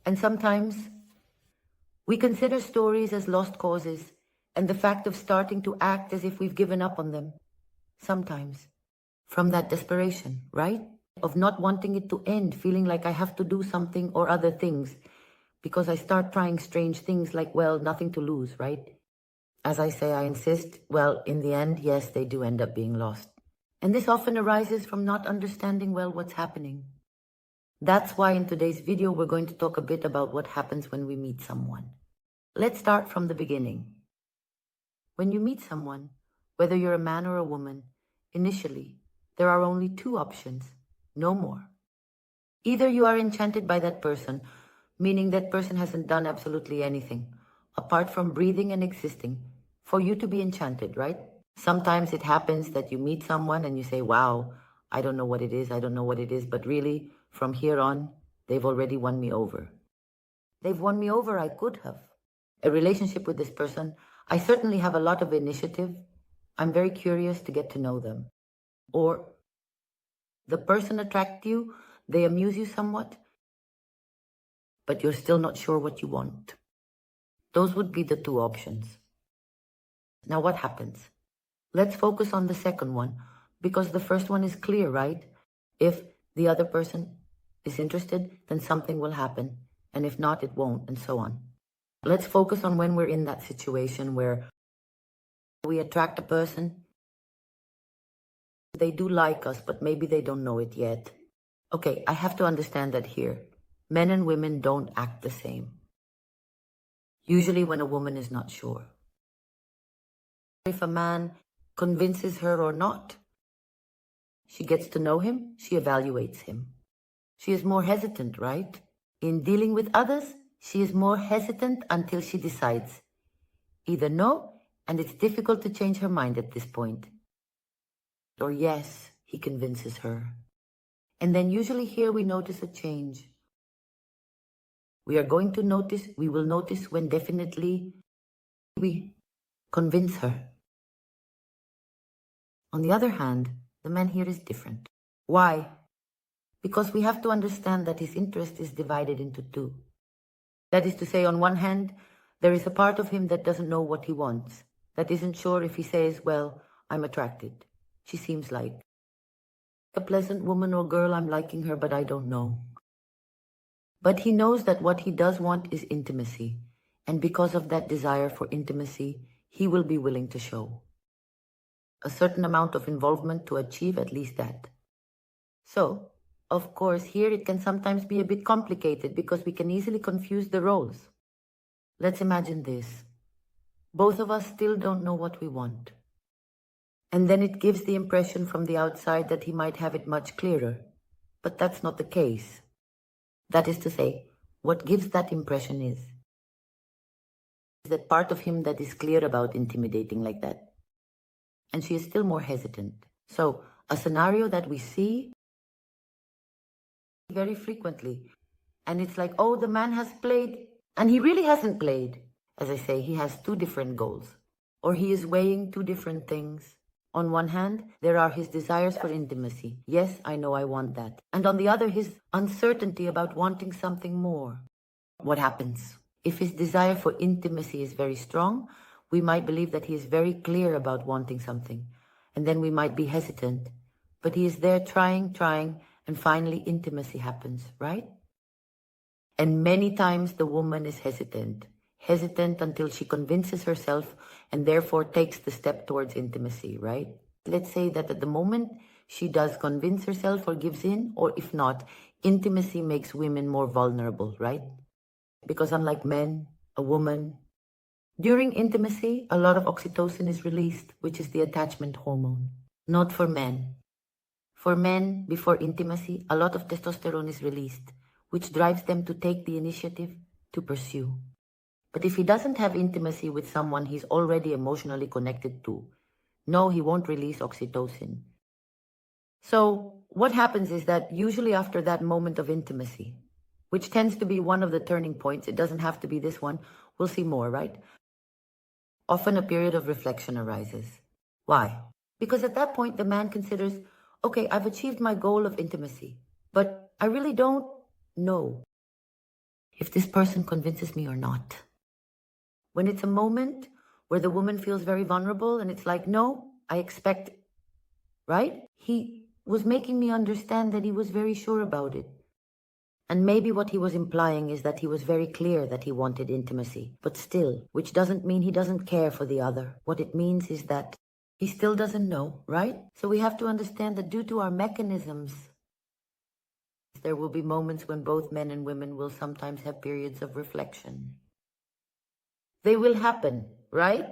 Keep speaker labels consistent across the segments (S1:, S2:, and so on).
S1: And sometimes we consider stories as lost causes and the fact of starting to act as if we've given up on them. Sometimes from that desperation, right? Of not wanting it to end, feeling like I have to do something or other things because I start trying strange things like, well, nothing to lose, right? As I say, I insist, well, in the end, yes, they do end up being lost. And this often arises from not understanding well what's happening. That's why in today's video, we're going to talk a bit about what happens when we meet someone. Let's start from the beginning. When you meet someone, whether you're a man or a woman, initially, there are only two options, no more. Either you are enchanted by that person, meaning that person hasn't done absolutely anything, apart from breathing and existing, for you to be enchanted, right? Sometimes it happens that you meet someone and you say, wow, I don't know what it is, but really, from here on, they've already won me over. They've won me over, I could have. A relationship with this person, I certainly have a lot of initiative. I'm very curious to get to know them. Or the person attracts you, they amuse you somewhat, but you're still not sure what you want. Those would be the two options. Now what happens? Let's focus on the second one, because the first one is clear, right? If the other person is interested, then something will happen. And if not, it won't, and so on. Let's focus on when we're in that situation where we attract a person. They do like us, but maybe they don't know it yet. Okay, I have to understand that here. Men and women don't act the same. Usually when a woman is not sure. If a man convinces her or not, she gets to know him, she evaluates him. She is more hesitant, right? In dealing with others, she is more hesitant until she decides. Either no, and it's difficult to change her mind at this point. Or yes, he convinces her. And then usually here we notice a change. We will notice when definitely we convince her. On the other hand, the man here is different. Why? Because we have to understand that his interest is divided into two. That is to say, on one hand, there is a part of him that doesn't know what he wants, that isn't sure if he says, well, I'm attracted. She seems like a pleasant woman or girl, I'm liking her, but I don't know. But he knows that what he does want is intimacy, and because of that desire for intimacy, he will be willing to show a certain amount of involvement to achieve at least that. So, of course, here it can sometimes be a bit complicated because we can easily confuse the roles. Let's imagine this. Both of us still don't know what we want. And then it gives the impression from the outside that he might have it much clearer. But that's not the case. That is to say, what gives that impression is that part of him that is clear about intimidating like that. And she is still more hesitant. So, a scenario that we see very frequently. And it's like, oh, the man has played, and he really hasn't played. As I say, he has two different goals. Or he is weighing two different things. On one hand, there are his desires for intimacy. Yes, I know I want that. And on the other, his uncertainty about wanting something more. What happens? If his desire for intimacy is very strong, we might believe that he is very clear about wanting something. And then we might be hesitant. But he is there trying, and finally intimacy happens, right? And many times the woman is hesitant until she convinces herself and therefore takes the step towards intimacy, right? Let's say that at the moment she does convince herself or gives in, or if not, intimacy makes women more vulnerable, right? Because unlike men, a woman, during intimacy, a lot of oxytocin is released, which is the attachment hormone. Not for men. For men, before intimacy, a lot of testosterone is released, which drives them to take the initiative to pursue. But if he doesn't have intimacy with someone he's already emotionally connected to, no, he won't release oxytocin. So what happens is that usually after that moment of intimacy, which tends to be one of the turning points, it doesn't have to be this one, we'll see more, right? Often a period of reflection arises. Why? Because at that point the man considers, okay, I've achieved my goal of intimacy, but I really don't know. if this person convinces me or not. When it's a moment where the woman feels very vulnerable and it's like, no, I expect, right? He was making me understand that he was very sure about it. And maybe what he was implying is that he was very clear that he wanted intimacy, but still, which doesn't mean he doesn't care for the other. What it means is that he still doesn't know, right? So we have to understand that due to our mechanisms, there will be moments when both men and women will sometimes have periods of reflection. They will happen, right?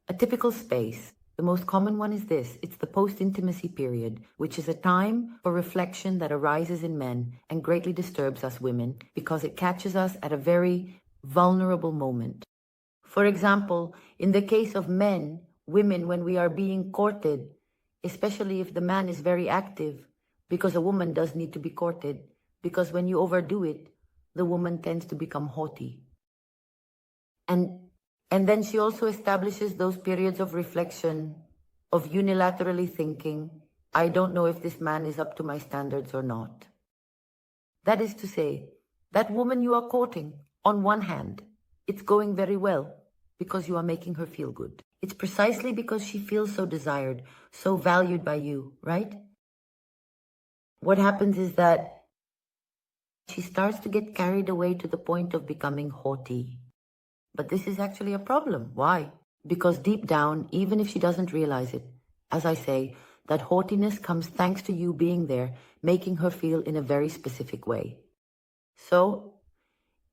S1: A typical space. The most common one is this. It's the post-intimacy period, which is a time for reflection that arises in men and greatly disturbs us women because it catches us at a very vulnerable moment. For example, in the case of men, women, when we are being courted, especially if the man is very active, because a woman does need to be courted, because when you overdo it, the woman tends to become haughty. And then she also establishes those periods of reflection, of unilaterally thinking, I don't know if this man is up to my standards or not. That is to say, that woman you are courting, on one hand, it's going very well because you are making her feel good. It's precisely because she feels so desired, so valued by you, right? What happens is that she starts to get carried away to the point of becoming haughty. But this is actually a problem. Why? Because deep down, even if she doesn't realize it, as I say, that haughtiness comes thanks to you being there, making her feel in a very specific way. So,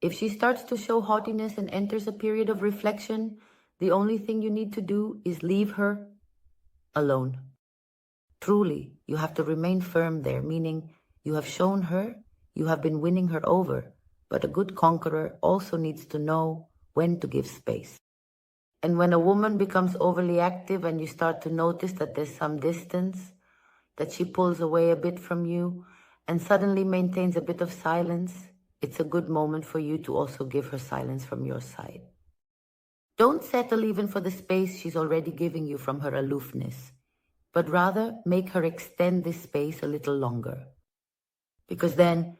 S1: if she starts to show haughtiness and enters a period of reflection, the only thing you need to do is leave her alone. Truly, you have to remain firm there, meaning you have shown her, you have been winning her over, but a good conqueror also needs to know when to give space. And when a woman becomes overly active and you start to notice that there's some distance, that she pulls away a bit from you and suddenly maintains a bit of silence, it's a good moment for you to also give her silence from your side. Don't settle even for the space she's already giving you from her aloofness, but rather make her extend this space a little longer. Because then,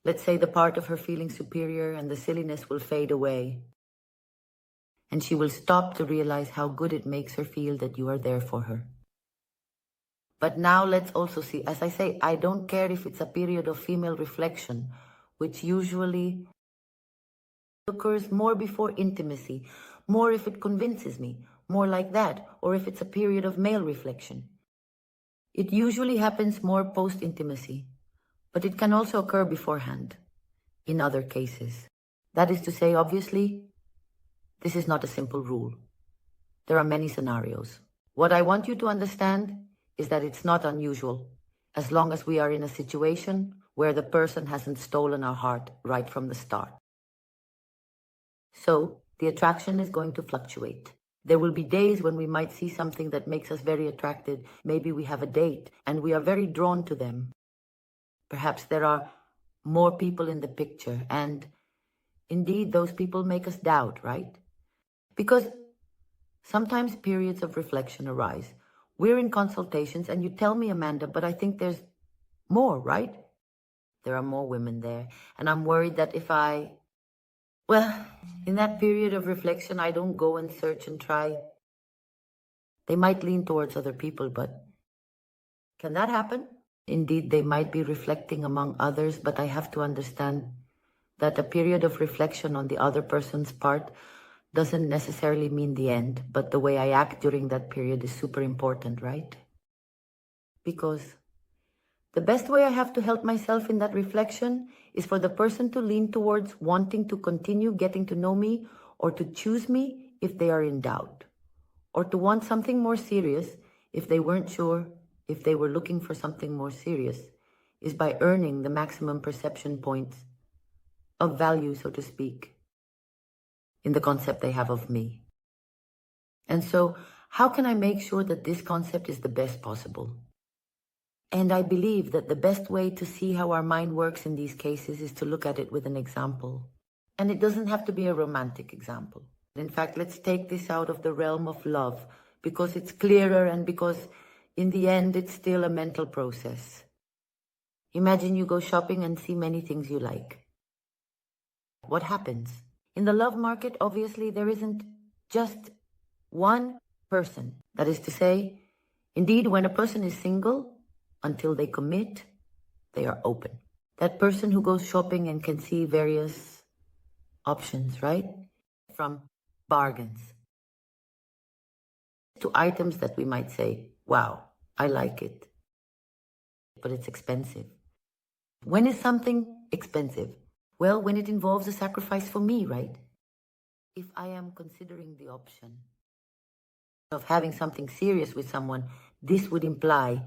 S1: let's say the part of her feeling superior and the silliness will fade away, and she will stop to realize how good it makes her feel that you are there for her. But now let's also see, as I say, I don't care if it's a period of female reflection, which usually occurs more before intimacy, more if it convinces me, more like that, or if it's a period of male reflection. It usually happens more post-intimacy, but it can also occur beforehand, in other cases. That is to say, obviously, this is not a simple rule. There are many scenarios. What I want you to understand is that it's not unusual, as long as we are in a situation where the person hasn't stolen our heart right from the start. So, the attraction is going to fluctuate. There will be days when we might see something that makes us very attracted. Maybe we have a date and we are very drawn to them. Perhaps there are more people in the picture, and indeed those people make us doubt, right? Because sometimes periods of reflection arise. We're in consultations and you tell me, Amanda, but I think there's more, right? There are more women there. And I'm worried that in that period of reflection, I don't go and search and try. They might lean towards other people, but can that happen? Indeed, they might be reflecting among others, but I have to understand that a period of reflection on the other person's part doesn't necessarily mean the end, but the way I act during that period is super important, right? Because the best way I have to help myself in that reflection is for the person to lean towards wanting to continue getting to know me or to choose me if they are in doubt, or to want something more serious if they weren't sure if they were looking for something more serious, is by earning the maximum perception points of value, so to speak, in the concept they have of me. And so, how can I make sure that this concept is the best possible? And I believe that the best way to see how our mind works in these cases is to look at it with an example. And it doesn't have to be a romantic example. In fact, let's take this out of the realm of love, because it's clearer and because in the end it's still a mental process. Imagine you go shopping and see many things you like. what happens? In the love market, obviously, there isn't just one person. That is to say, indeed, when a person is single, until they commit, they are open. That person who goes shopping and can see various options, right? From bargains to items that we might say, wow, I like it, but it's expensive. When is something expensive? Well, when it involves a sacrifice for me, right? If I am considering the option of having something serious with someone, this would imply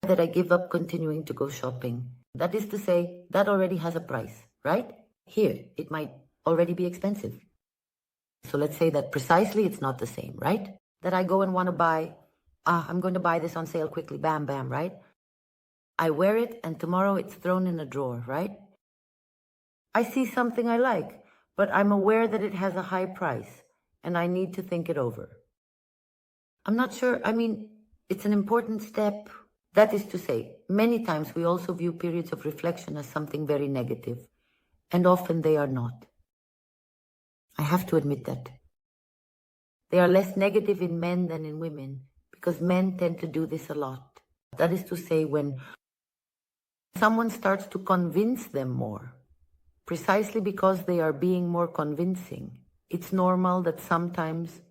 S1: that I give up continuing to go shopping. That is to say, that already has a price, right? Here, it might already be expensive. So let's say that precisely it's not the same, right? That I go and want to buy, I'm going to buy this on sale quickly, bam, bam, right? I wear it and tomorrow it's thrown in a drawer, right? I see something I like, but I'm aware that it has a high price and I need to think it over. I'm not sure, it's an important step. That is to say, many times we also view periods of reflection as something very negative, and often they are not. I have to admit that. They are less negative in men than in women, because men tend to do this a lot. That is to say, when someone starts to convince them more, precisely because they are being more convincing, it's normal that sometimes,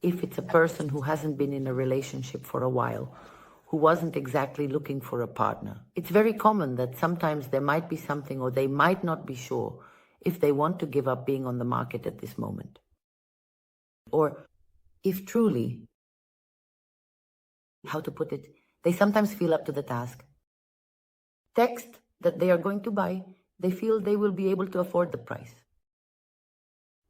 S1: if it's a person who hasn't been in a relationship for a while, who wasn't exactly looking for a partner, it's very common that sometimes there might be something, or they might not be sure if they want to give up being on the market at this moment. Or if truly, how to put it, they sometimes feel up to the task. Text that they are going to buy, they feel they will be able to afford the price.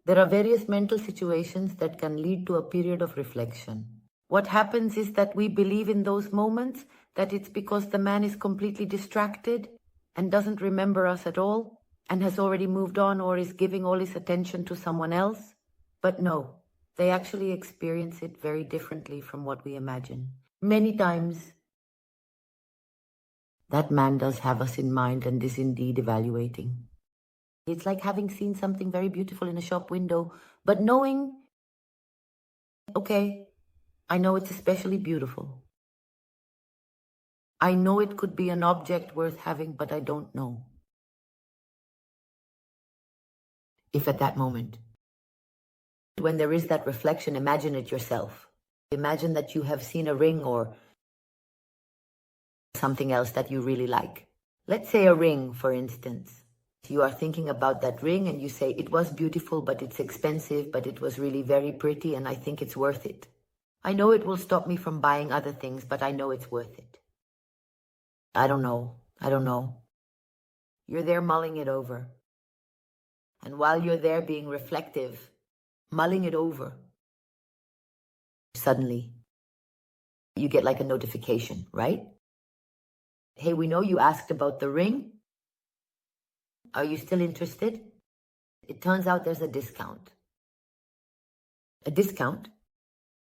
S1: There are various mental situations that can lead to a period of reflection. What happens is that we believe in those moments that it's because the man is completely distracted and doesn't remember us at all and has already moved on or is giving all his attention to someone else. But no, they actually experience it very differently from what we imagine. Many times, that man does have us in mind and is indeed evaluating. It's like having seen something very beautiful in a shop window, but knowing, okay, I know it's especially beautiful. I know it could be an object worth having, but I don't know if at that moment, when there is that reflection, imagine it yourself. Imagine that you have seen a ring or something else that you really like. Let's say a ring, for instance. You are thinking about that ring and you say, it was beautiful, but it's expensive, but it was really very pretty and I think it's worth it. I know it will stop me from buying other things, but I know it's worth it. I don't know. You're there mulling it over. And while you're there being reflective, mulling it over, suddenly you get like a notification, right? Hey, we know you asked about the ring. Are you still interested? It turns out there's a discount. A discount?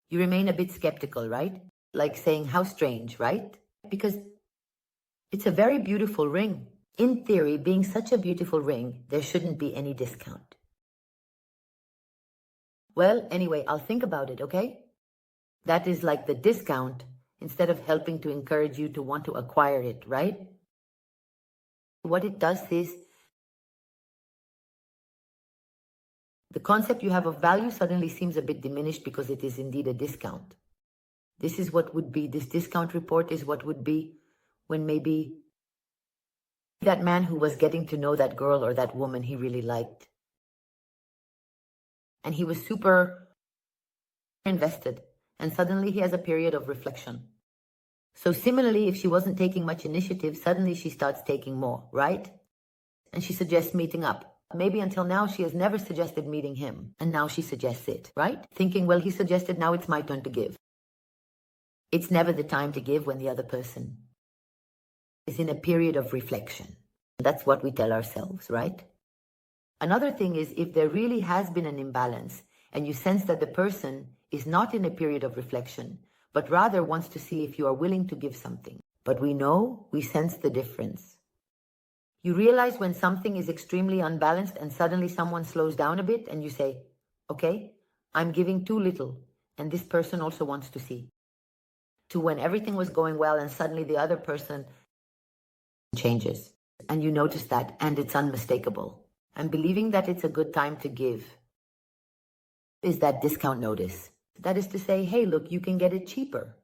S1: You remain a bit skeptical, right? Like saying, how strange, right? Because it's a very beautiful ring. In theory, being such a beautiful ring, there shouldn't be any discount. Well, anyway, I'll think about it, okay? That is like the discount instead of helping to encourage you to want to acquire it, right? What it does is the concept you have of value suddenly seems a bit diminished because it is indeed a discount. This discount report is what would be when maybe that man who was getting to know that girl or that woman he really liked. And he was super invested. And suddenly he has a period of reflection. So similarly, if she wasn't taking much initiative, suddenly she starts taking more, right? And she suggests meeting up. Maybe until now she has never suggested meeting him. And now she suggests it, right? Thinking, well, he suggested, now it's my turn to give. It's never the time to give when the other person is in a period of reflection. That's what we tell ourselves, right? Another thing is, if there really has been an imbalance and you sense that the person is not in a period of reflection, but rather wants to see if you are willing to give something. But we sense the difference. You realize when something is extremely unbalanced and suddenly someone slows down a bit and you say, okay, I'm giving too little and this person also wants to see. To when everything was going well and suddenly the other person changes and you notice that and it's unmistakable. And believing that it's a good time to give is that discount notice. That is to say, hey, look, you can get it cheaper.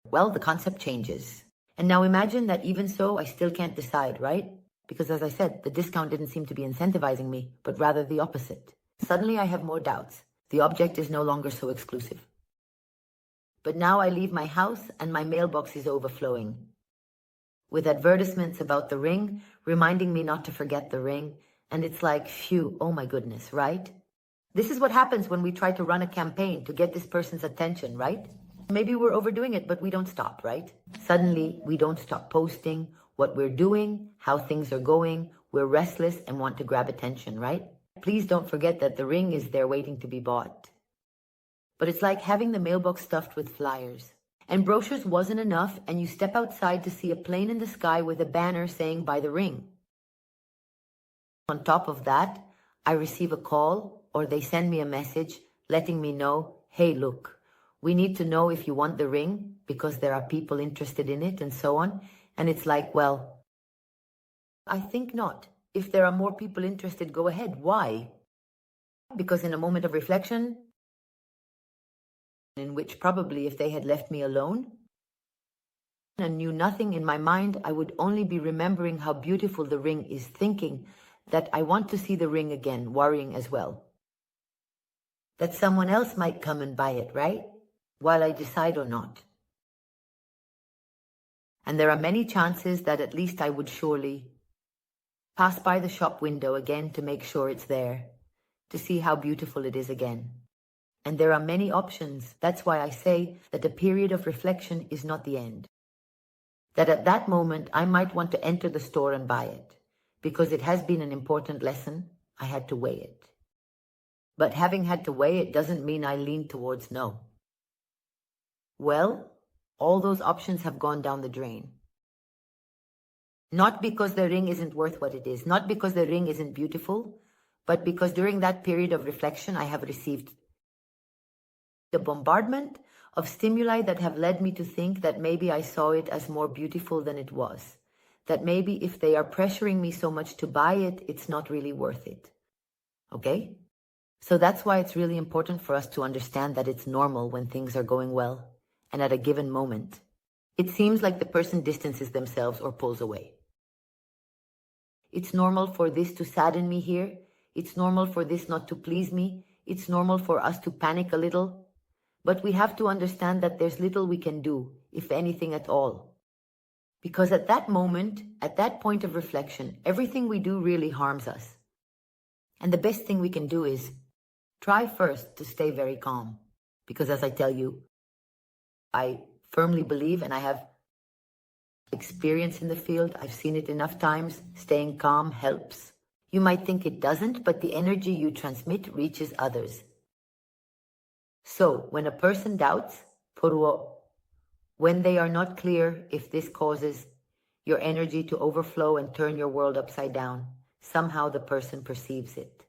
S1: Well, the concept changes. And now imagine that even so, I still can't decide, right? Because as I said, the discount didn't seem to be incentivizing me, but rather the opposite. Suddenly I have more doubts. The object is no longer so exclusive. But now I leave my house and my mailbox is overflowing with advertisements about the ring, reminding me not to forget the ring. And it's like, phew, oh my goodness, right? This is what happens when we try to run a campaign to get this person's attention, right? Maybe we're overdoing it, but we don't stop, right? Suddenly, we don't stop posting what we're doing, how things are going. We're restless and want to grab attention, right? Please don't forget that the ring is there waiting to be bought. But it's like having the mailbox stuffed with flyers. And brochures wasn't enough, and you step outside to see a plane in the sky with a banner saying, buy the ring. On top of that, I receive a call or they send me a message letting me know, hey, look, we need to know if you want the ring because there are people interested in it and so on. And it's like, well, I think not. If there are more people interested, go ahead. Why? Because in a moment of reflection, in which probably if they had left me alone and knew nothing in my mind, I would only be remembering how beautiful the ring is, thinking that I want to see the ring again, worrying as well that someone else might come and buy it, right? While I decide or not. And there are many chances that at least I would surely pass by the shop window again to make sure it's there, to see how beautiful it is again. And there are many options. That's why I say that a period of reflection is not the end. That at that moment, I might want to enter the store and buy it, because it has been an important lesson. I had to weigh it. But having had to weigh it doesn't mean I lean towards no. Well, all those options have gone down the drain. Not because the ring isn't worth what it is, not because the ring isn't beautiful, but because during that period of reflection, I have received the bombardment of stimuli that have led me to think that maybe I saw it as more beautiful than it was. That maybe if they are pressuring me so much to buy it, it's not really worth it. Okay? So that's why it's really important for us to understand that it's normal when things are going well. And at a given moment, it seems like the person distances themselves or pulls away. It's normal for this to sadden me here. It's normal for this not to please me. It's normal for us to panic a little. But we have to understand that there's little we can do, if anything at all. Because at that moment, at that point of reflection, everything we do really harms us. And the best thing we can do is try first to stay very calm. Because as I tell you, I firmly believe, and I have experience in the field, I've seen it enough times, staying calm helps. You might think it doesn't, but the energy you transmit reaches others. So when a person doubts, when they are not clear if this causes your energy to overflow and turn your world upside down, somehow the person perceives it.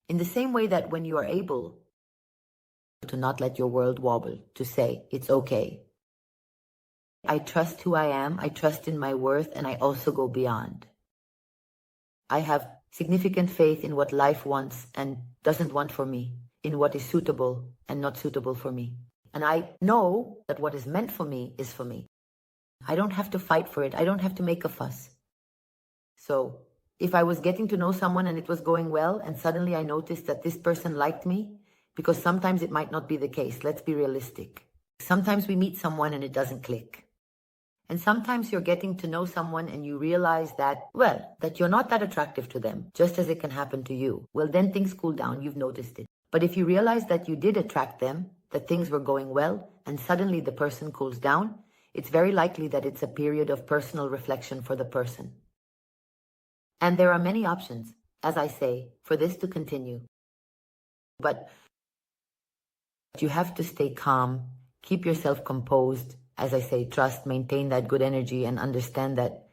S1: In the same way that when you are able to not let your world wobble, to say, it's okay. I trust who I am, I trust in my worth, and I also go beyond. I have significant faith in what life wants and doesn't want for me, in what is suitable and not suitable for me. And I know that what is meant for me is for me. I don't have to fight for it. I don't have to make a fuss. So if I was getting to know someone and it was going well, and suddenly I noticed that this person liked me, because sometimes it might not be the case. Let's be realistic. Sometimes we meet someone and it doesn't click. And sometimes you're getting to know someone and you realize that, well, that you're not that attractive to them, just as it can happen to you. Well, then things cool down. You've noticed it. But if you realize that you did attract them, that things were going well, and suddenly the person cools down, it's very likely that it's a period of personal reflection for the person. And there are many options, as I say, for this to continue. But you have to stay calm, keep yourself composed, as I say, trust, maintain that good energy, and understand that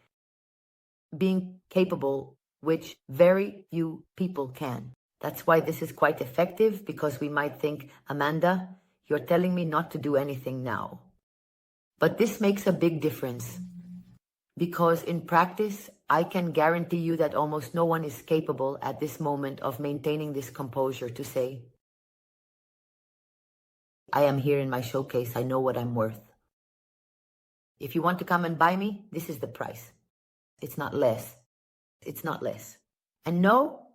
S1: being capable, which very few people can. That's why this is quite effective, because we might think, Amanda, you're telling me not to do anything now. But this makes a big difference, because in practice, I can guarantee you that almost no one is capable at this moment of maintaining this composure to say, I am here in my showcase, I know what I'm worth. If you want to come and buy me, this is the price. It's not less. It's not less. And no,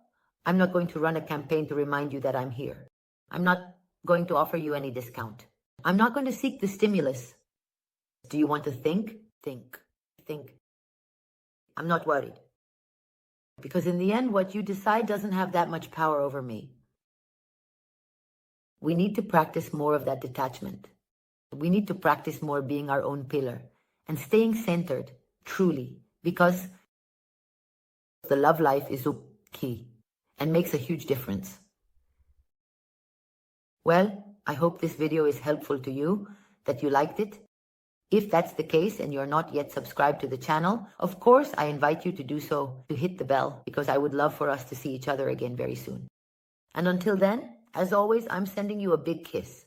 S1: I'm not going to run a campaign to remind you that I'm here. I'm not going to offer you any discount. I'm not going to seek the stimulus. Do you want to think? Think. Think. I'm not worried. Because in the end, what you decide doesn't have that much power over me. We need to practice more of that detachment. We need to practice more being our own pillar and staying centered, truly, because the love life is key and makes a huge difference. Well, I hope this video is helpful to you, that you liked it. If that's the case and you're not yet subscribed to the channel, of course, I invite you to do so, to hit the bell, because I would love for us to see each other again very soon. And until then, as always, I'm sending you a big kiss.